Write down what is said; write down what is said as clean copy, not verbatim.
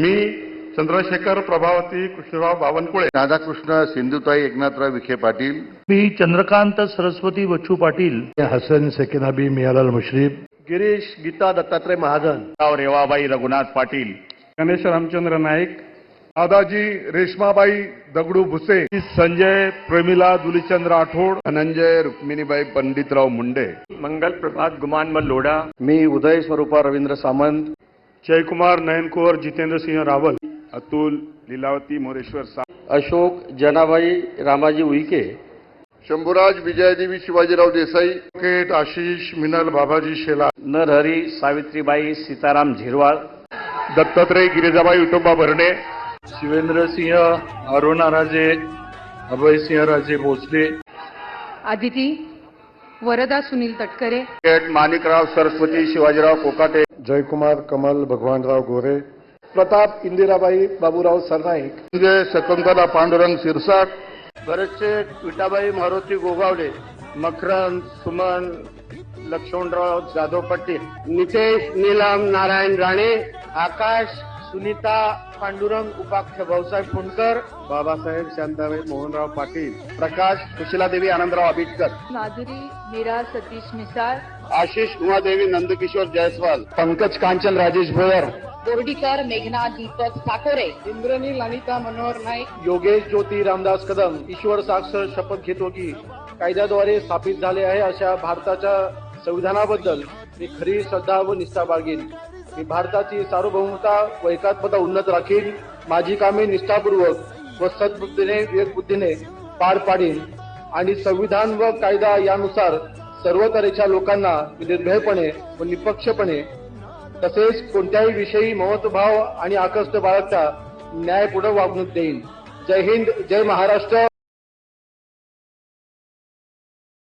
मी चंद्रशेखर प्रभावती कृष्णराव बावनकुळे, राधाकृष्ण सिंधुताई एकनाथराव विखे पाटील, मी चंद्रकांत सरस्वती बच्चू पाटील, हसन सेकिनाबी मियालाल मुश्रीफ, गिरीश गीता दत्तात्रय महाजन, रेवाबाई रघुनाथ पाटील, गणेश रामचंद्र नाईक, दादाजी रेशमाबाई दगडू भुसे, संजय प्रेमिला दुलीचंद राठोड, धनंजय रुक्मिणीबाई पंडितराव मुंडे, मंगल प्रभात गुमानमल लोढा, मी उदय स्वरूपा रवींद्र सामंत, जयकुमार नयनकुवर जितेंद्र सिंह रावल, अतुल लीलावती मोरेश्वर अशोक जनाबाई रामाजी उईके, शंभूराज विजयदेवी शिवाजीराव देसाई, केट आशिष मिनल बाबाजी शेला, नरहरी सावित्रीबाई सीताराम झिरवाळ, दत्तात्रय गिरिजाबाई विठोबा भरणे, शिवेंद्र सिंह अरुणा राजे, अभयसिंह राजे भोसले, आदिती वरदा सुनील तटकरे, केट माणिकराव सरस्वती शिवाजीराव कोकाटे, जयकुमार कमल भगवानराव गोरे, प्रताप इंदिराबाई बाबूराव सरनाईक, संजय शकुंतला पांडुरंग सिरसाट, भरतशेठ विटाबाई मारुती गोगावले, मकरंद सुमन लक्ष्मणराव जाधव पट्टी, नितेश नीलम नारायण राणे, आकाश सुनीता पांडुरंग उपाख्य भाऊसाहेब फुंडकर, बाबासाहेब शांताबाई मोहनराव पाटील, प्रकाश सुशीलादेवी आनंदराव आबिटकर, माधुरी मीरा सतीश मिसाळ, आशिष उमादेवी नंदकिशोर जयस्वाल, पंकज कांचन राजेश भोयर, बोर्डीकर मेघना दीपक साकोरे, इंद्रनी ललिता मनोहर नाईक, योगेश ज्योती रामदास कदम, ईश्वर साक्षर शपथ घेतो की कायद्याद्वारे स्थापित झाले आहे अशा भारताच्या संविधानाबद्दल मी खरी श्रद्धा व निष्ठा बाळगेन. मी भारताची सार्वभौमता व एकात्मता उन्नत राखीन. माझी कामे निष्ठापूर्वक व सद्बुद्धीने विवेकबुद्धीने पार पाडीन आणि संविधान व कायदा यानुसार सर्व तऱ्हेच्या लोकांना निर्भयपणे व निपक्षपणे तसेच कोणत्याही विषयी ममत्वभाव आणि आकर्ष बाळगता न्यायपूर्ण वागणूक देईन. जय हिंद, जय महाराष्ट्र.